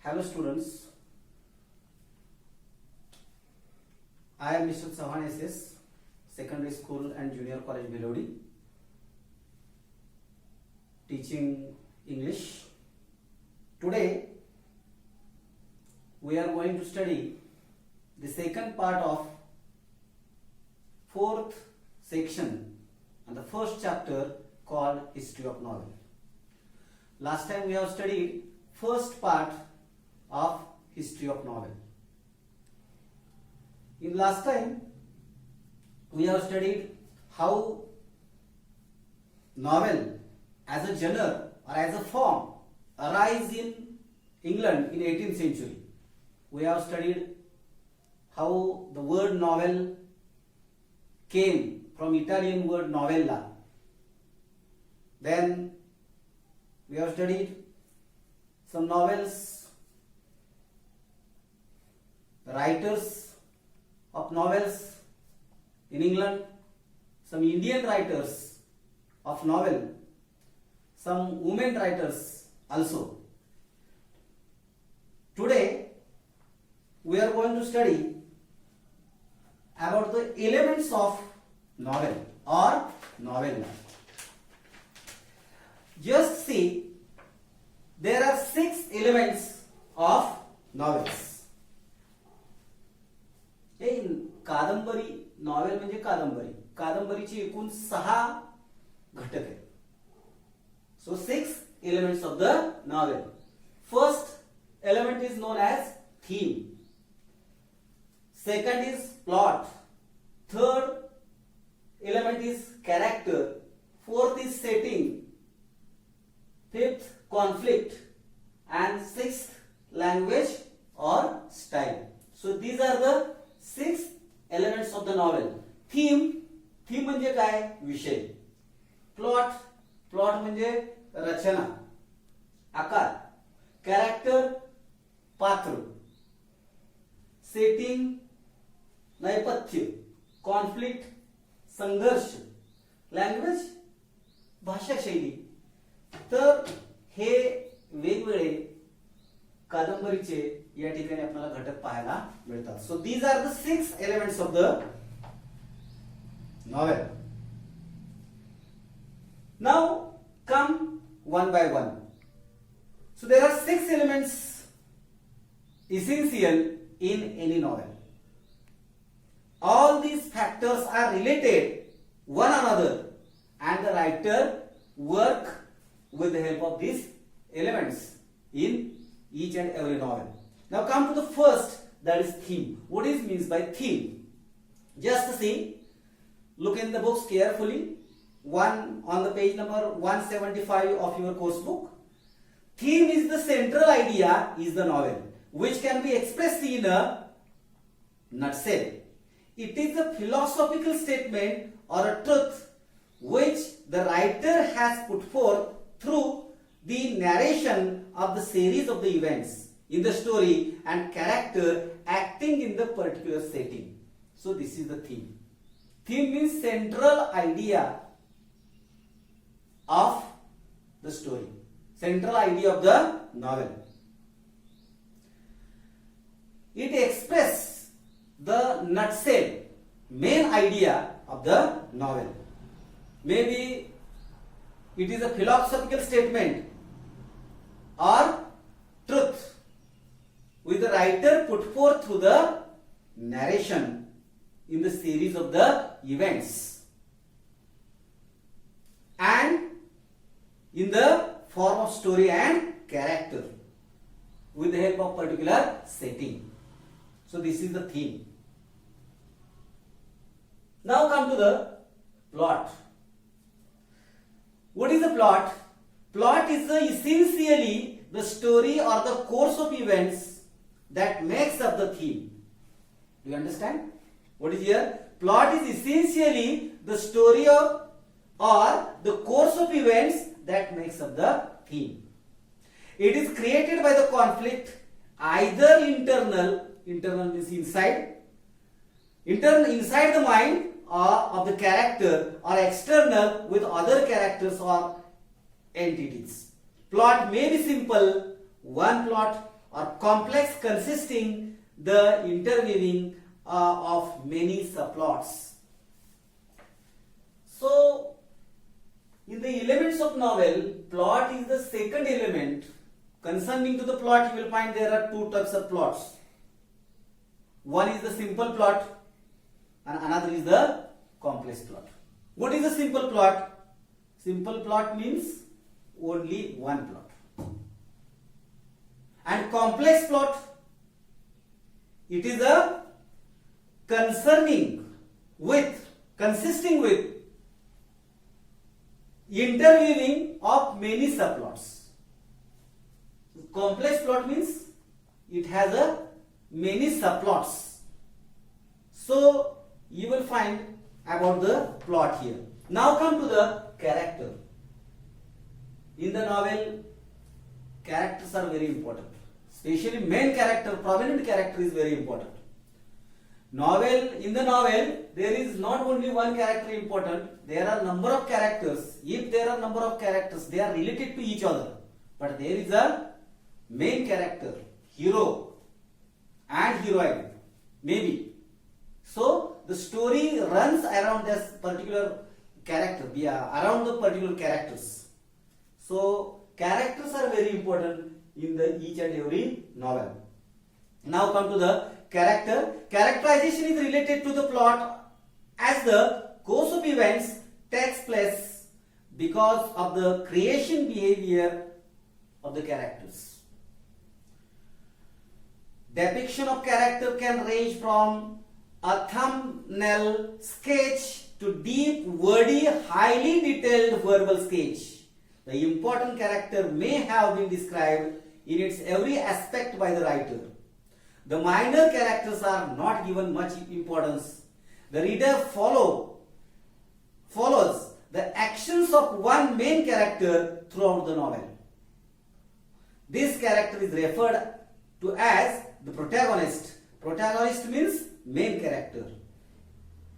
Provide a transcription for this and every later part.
Hello students, I am Mr. Chauhan SS, Secondary School and Junior College Belodi, teaching English. Today we are going to study the second part of fourth section and the first chapter called History of Novel. Last time we have studied first part of History of Novel. In last time we have studied how novel as a genre or as a form arise in England in 18th century. We have studied how the word novel came from Italian word novella. Then we have studied some novels, writers of novels in England, some Indian writers of novel, some women writers also. Today we are going to study about the elements of novel or novella. Just see, there are 6 elements of novels. Kadambari novel म्हणजे कादंबरीचे एकूण 6 घटक आहेत. So 6 elements of the novel. First element is known as theme. Second is plot. Third element is character. Fourth is setting. Fifth, conflict. And sixth, language or style. So these are the 6 elements of the novel. Theme म्हणजे काय? विषय. Plot म्हणजे रचना, आकार. Character पात्र. Setting नेपथ्य. Conflict संघर्ष. Language भाषा शैली. तर हे वेगवेगळे कादंबरीचे या ठिकाणी आपल्याला घटक पाहायला मिळतात. So these are the 6 elements of the novel. Now come one by one. So there are 6 elements essential in any novel. All these factors are related one another and the writer work with the help of these elements in each and every novel. Now come to the first, that is theme. What is means by theme? Just see, look in the books carefully. One on the page number 175 of your course book. Theme is the central idea is the novel, which can be expressed in a nutshell. It is a philosophical statement or a truth which the writer has put forth through the narration of the series of the events in the story and character acting in the particular setting. So this is the theme. Theme means central idea of the story, central idea of the novel. It expresses the nutshell, main idea of the novel. Maybe it is a philosophical statement or truth which the writer put forth through the narration in the series of the events and in the form of story and character with the help of particular setting. So this is the theme. Now come to the plot. What is the plot? Plot is essentially the story or the course of events that makes up the theme. Do you understand? What is here? Plot is essentially the story of or the course of events that makes up the theme. It is created by the conflict, either internal means inside the mind of the character, or external with other characters or entities. Plot may be simple, one plot, or complex consisting the interweaving of many subplots. So, in the elements of novel, plot is the second element. Concerning to the plot, you will find there are two types of plots. One is the simple plot and another is the complex plot. What is a simple plot? Simple plot means only one plot. And complex plot, it is a consisting with interweaving of many subplots. Complex plot means it has a many subplots. So you will find about the plot here. Now come to the character. In the novel, characters are very important. Especially main character, prominent character is very important. In the novel, there is not only one character important, there are number of characters. If there are number of characters, they are related to each other. But there is a main character, hero and heroine, maybe. So, the story runs around this particular character, around the particular characters. So, characters are very important in each and every novel. Now come to the character. Characterization is related to the plot as the course of events takes place because of the creation behavior of the characters. Depiction of character can range from a thumbnail sketch to deep, wordy, highly detailed verbal sketch. The important character may have been described in its every aspect by the writer. The minor characters are not given much importance. The reader follows the actions of one main character throughout the novel. This character is referred to as the protagonist. Protagonist means main character.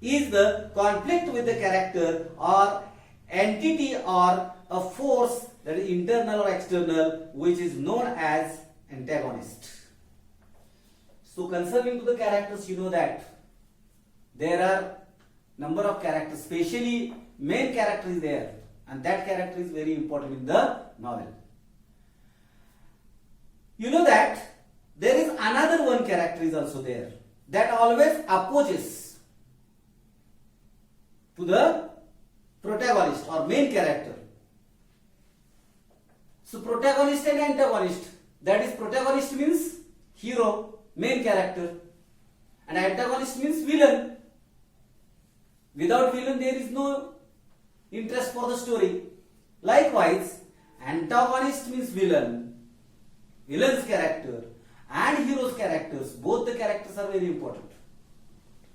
Is the conflict with the character or entity or a force that is internal or external, which is known as antagonist. So concerning to the characters, you know that there are number of characters, especially main character is there, and that character is very important in the novel. You know that there is another one character is also there that always opposes to the protagonist or main character. So protagonist and antagonist, that is protagonist means hero, main character, and antagonist means villain. Without villain there is no interest for the story. Likewise, antagonist means villain, villain's character and hero's characters, both the characters are very important.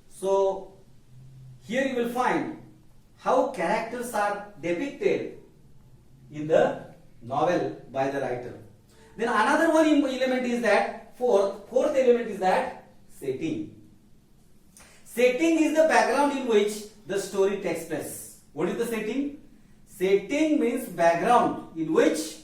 So here you will find how characters are depicted in the novel by the writer. Then another one element is that fourth element is that setting. Setting is the background in which the story takes place. What is the setting? Setting means background in which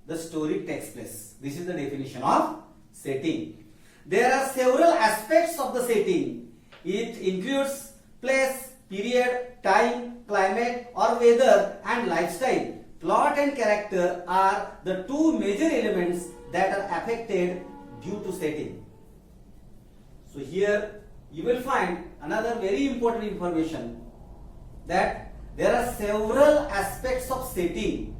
the story takes place. This is the definition of setting. There are several aspects of the setting. It includes place, period, time, climate or weather and lifestyle. Plot and character are the two major elements that are affected due to setting. So here you will find another very important information that there are several aspects of setting.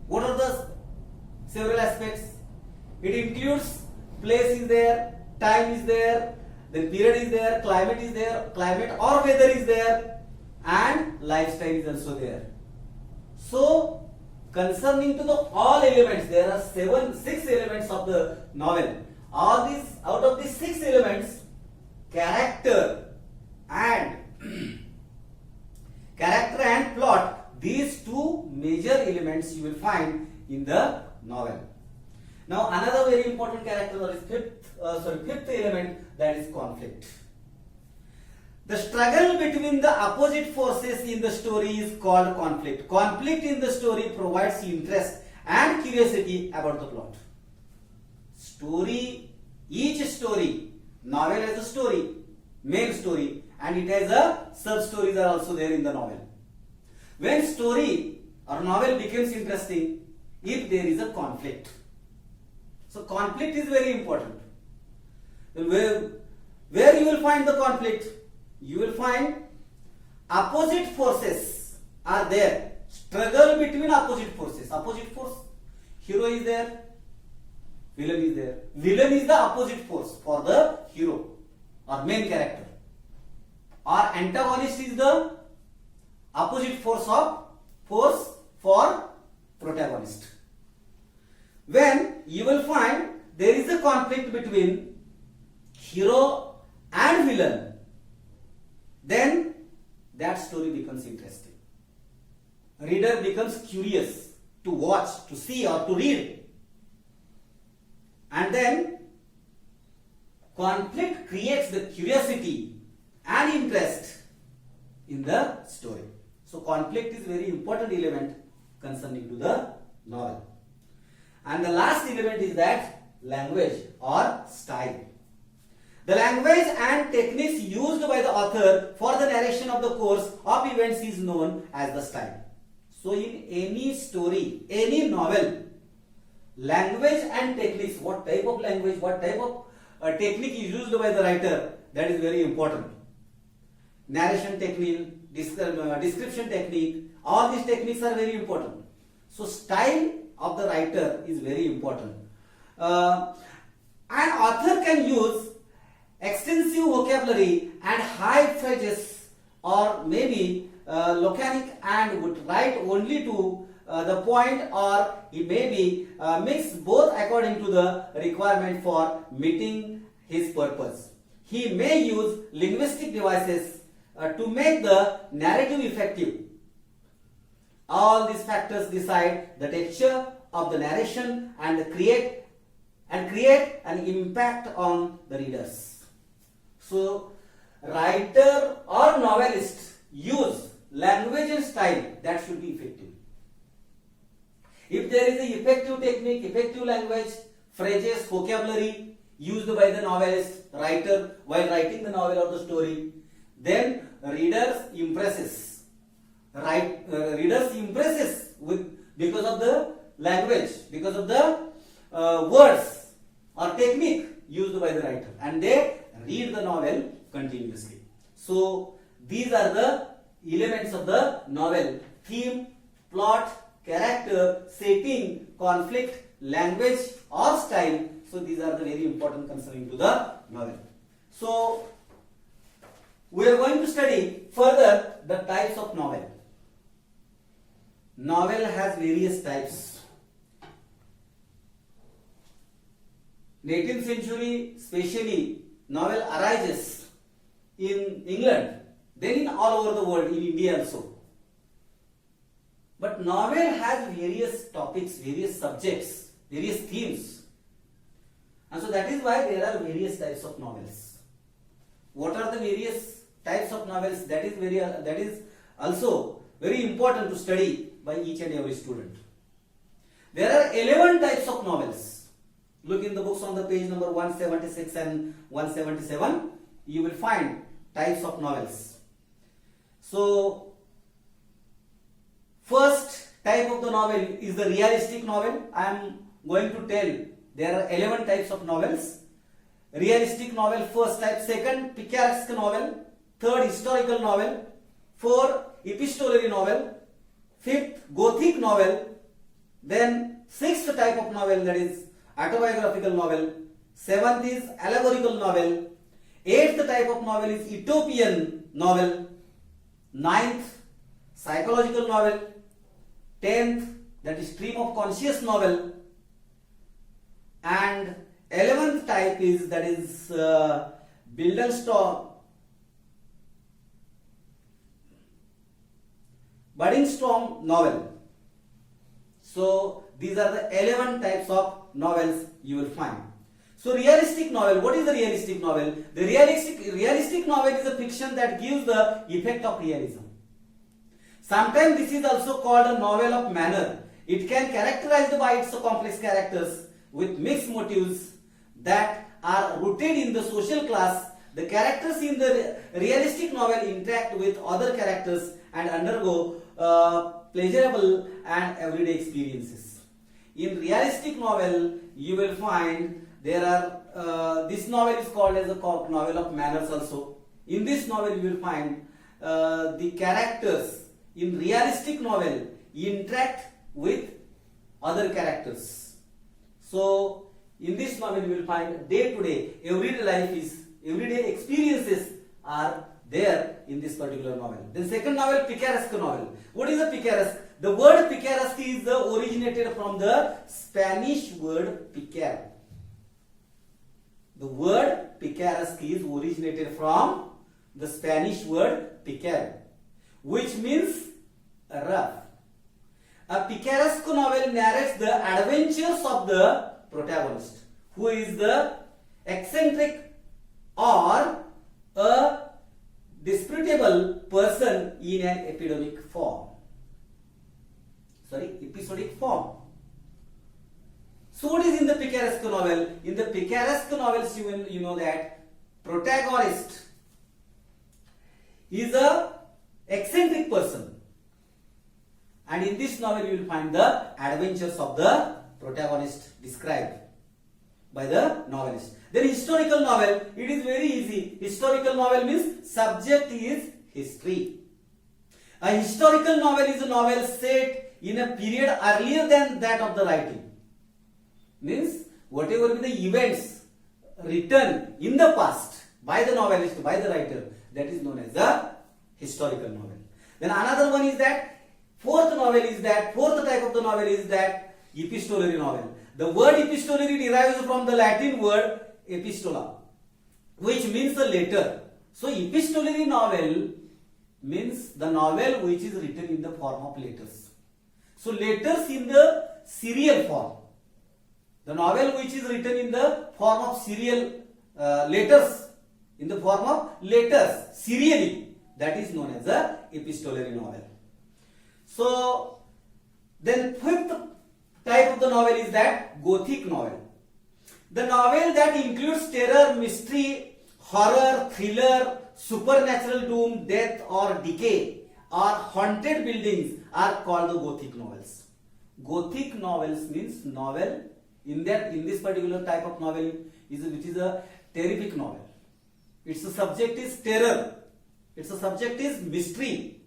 What are the several aspects? It includes place is there, time is there, then period is there, climate or weather is there, and lifestyle is also there. So concerning to the all elements, there are 6 elements of the novel. All these, out of these 6 elements, character and plot, these two major elements you will find in the novel. Now another very important character is fifth element, that is conflict. The struggle between the opposite forces in the story is called conflict. Conflict in the story provides interest and curiosity about the plot. Story, each story, novel has a story, main story, and it has a sub-stories are also there in the novel. When story or novel becomes interesting, if there is a conflict. So conflict is very important. Where you will find the conflict? You will find opposite forces are there. Struggle between opposite forces. Opposite force. Hero is there. Villain is there. Villain is the opposite force for the hero or main character. Or antagonist is the opposite force for protagonist. When you will find there is a conflict between hero and villain, then that story becomes interesting. Reader becomes curious to watch, to see or to read. And then conflict creates the curiosity and interest in the story. So conflict is very important element concerning to the novel. And the last element is that language or style. The language and techniques used by the author for the narration of the course of events is known as the style. So in any story, any novel, language and techniques, what type of language, what type of technique is used by the writer, that is very important. Narration technique, description technique, all these techniques are very important. So style of the writer is very important. An author can use extensive vocabulary and high phrases, or maybe laconic, and would write only to the point, or he may be mix both according to the requirement for meeting his purpose. He may use linguistic devices to make the narrative effective. All these factors decide the texture of the narration and create an impact on the readers. So, writer or novelist use language and style that should be effective. If there is a effective technique, effective language, phrases, vocabulary used by the novelist, writer while writing the novel or the story, then readers impresses with because of the language, because of the words or technique used by the writer, and they read the novel continuously. So these are the elements of the novel: theme, plot, character, setting, conflict, language or style. So these are the very important concerning to the novel. So we are going to study further the types of novel. Novel has various types. In 18th century, especially, novel arises in England, then in all over the world, in India also. But novel has various topics, various subjects, various themes. And so that is why there are various types of novels. What are the various types of novels? That is also very important to study by each and every student. There are 11 types of novels. Look in the books on the page number 176 and 177. You will find types of novels. So, first type of the novel is the realistic novel. I am going to tell there are 11 types of novels. Realistic novel, first type. Second, picaresque novel. Third, historical novel. Fourth, epistolary novel. Fifth, Gothic novel. Then sixth type of novel, that is autobiographical novel. Seventh is allegorical novel. Eighth type of novel is utopian novel. Ninth, psychological novel. 10th, that is stream of conscious novel. And 11th type is, that is budding storm novel. So these are the 11 types of novels you will find. So realistic novel, what is the realistic novel? The realistic novel is a fiction that gives the effect of realism. Sometimes this is also called a novel of manner. It can characterized by its complex characters with mixed motives that are rooted in the social class. The characters in the realistic novel interact with other characters and undergo pleasurable and everyday experiences. In realistic novel, you will find there are this novel is called as a novel of manners also. In this novel, you will find the characters in realistic novel interact with other characters. So in this novel, you will find day to day, everyday experiences are there in this particular novel. Then second novel, picaresque novel. What is a picaresque? The word picaresque is originated from the Spanish word picar. The word picaresque is originated from the Spanish word picar, which means rough. A picaresque novel narrates the adventures of the protagonist, who is the eccentric or a disputable person in an episodic form. So what is in the picaresque novel? In the picaresque novels, you know that protagonist is a eccentric person, and in this novel you will find the adventures of the protagonist described by the novelist. Then historical novel, it is very easy. Historical novel means subject is history. A historical novel is a novel set in a period earlier than that of the writing. Means whatever be the events written in the past by the novelist, by the writer, that is known as the historical novel. Then another one is that fourth type of the novel is that epistolary novel. The word epistolary derives from the Latin word epistola, which means a letter. So epistolary novel means the novel which is written in the form of letters. So letters in the serial form. The novel which is written in the form of serial letters, in the form of letters, serially, that is known as a epistolary novel. So then fifth type of the novel is that Gothic novel. The novel that includes terror, mystery, horror, thriller, supernatural doom, death or decay, or haunted buildings are called the Gothic novels. Gothic novels means novel in this particular type of novel which is a terrific novel. Its subject is terror. Its subject is mystery.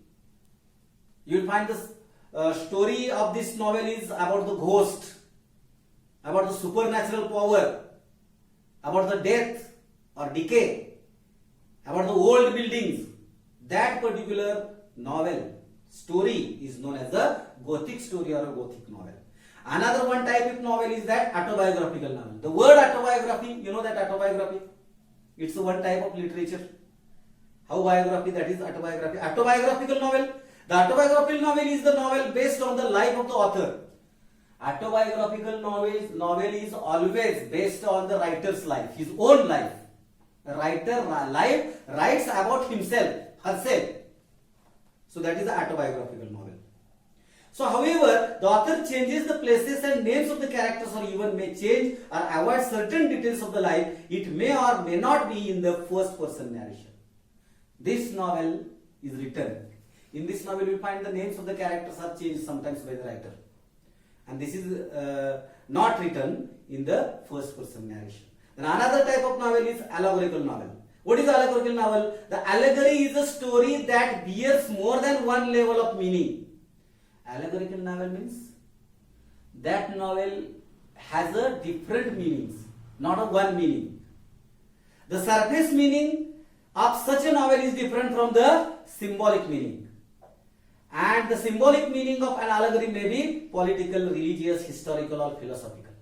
You will find the story of this novel is about the ghost, about the supernatural power, about the death or decay, about the old buildings. That particular novel story is known as a Gothic story or a Gothic novel. Another one type of novel is that autobiographical novel. The word autobiography, you know that autobiography, it's one type of literature. How biography, that is autobiography. Autobiographical novel. The autobiographical novel is the novel based on the life of the author. Autobiographical novel is always based on the writer's life, his own life. The writer writes about himself, herself. So that is the autobiographical novel. So however, the author changes the places and names of the characters, or even may change or avoid certain details of the life. It may or may not be in the first person narration. This novel is written. In this novel, you find the names of the characters are changed sometimes by the writer. And this is not written in the first person narration. Then another type of novel is allegorical novel. What is allegorical novel? The allegory is a story that bears more than one level of meaning. Allegorical novel means that novel has a different meanings, not a one meaning. The surface meaning of such a novel is different from the symbolic meaning. And the symbolic meaning of an allegory may be political, religious, historical or philosophical.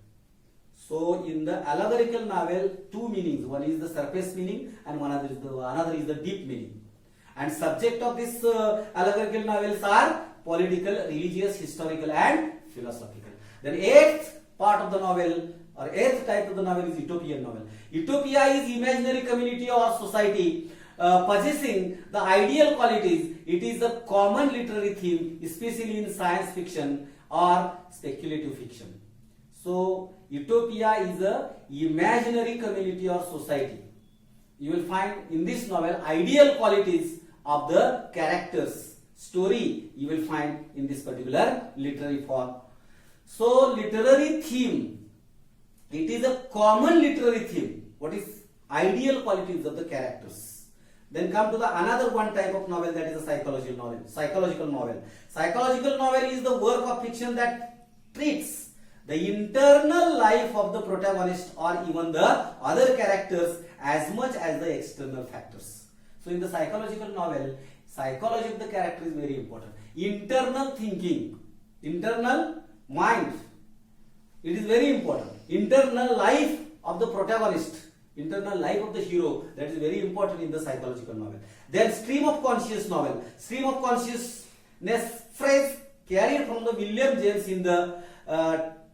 So in the allegorical novel, two meanings. One is the surface meaning and another is the deep meaning. And subject of this allegorical novels are political, religious, historical and philosophical. Then eighth part of the novel or eighth type of the novel is utopian novel. Utopia is imaginary community or society possessing the ideal qualities. It is a common literary theme, especially in science fiction or speculative fiction. So utopia is a imaginary community or society. You will find in this novel ideal qualities of the characters. Story you will find in this particular literary form. So literary theme, it is a common literary theme. What is ideal qualities of the characters? Then come to the another one type of novel, that is a psychological novel. Psychological novel. Psychological novel is the work of fiction that treats the internal life of the protagonist or even the other characters as much as the external factors. So in the psychological novel, psychology of the character is very important. Internal thinking, internal mind, it is very important. Internal life of the protagonist, internal life of the hero, that is very important in the psychological novel. Then stream of conscious novel. Stream of consciousness phrase carried from the William James in the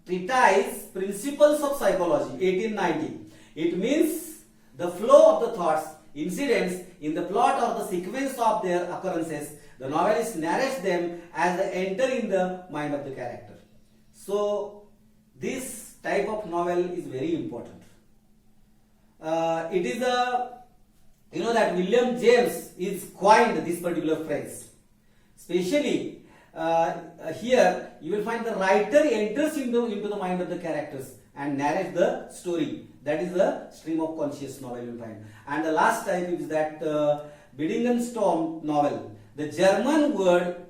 treatise Principles of Psychology 1890. It means the flow of the thoughts, incidents in the plot or the sequence of their occurrences. The novelist narrates them as they enter in the mind of the character. So this type of novel is very important. It is a, you know, that William James is coined this particular phrase. Especially here you will find the writer enters into the mind of the characters and narrates the story. That is the stream of conscious novel you will find. And the last type is that Bildungsstorm novel. The German word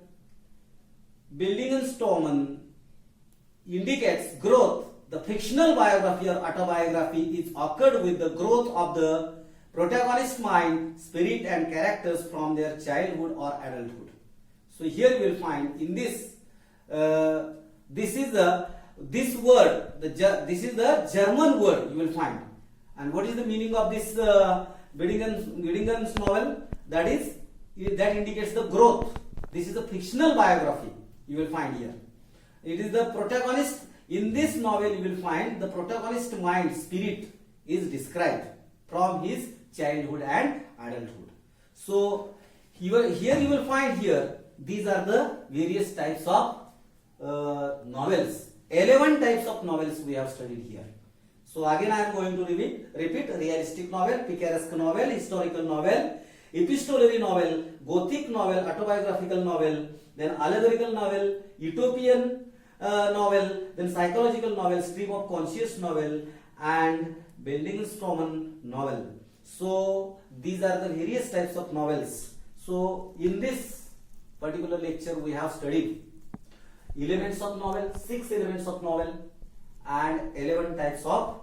Bildungsstormen indicates growth. The fictional biography or autobiography is occurred with the growth of the protagonist's mind, spirit and characters from their childhood or adulthood. So here you will find in this, this is the German word you will find. And what is the meaning of this Bildungs novel? That indicates the growth. This is a fictional biography you will find here. It is the protagonist. In this novel you will find the protagonist's mind, spirit is described from his childhood and adulthood. So here you will find here, these are the various types of novels. 11 types of novels we have studied here. So again I am going to repeat realistic novel, picaresque novel, historical novel, epistolary novel, gothic novel, autobiographical novel, then allegorical novel, utopian novel, then psychological novel, stream of conscious novel, and Bildungsstormen novel. So these are the various types of novels. So in this particular lecture we have studied elements of novel, 6 elements of novel and 11 types of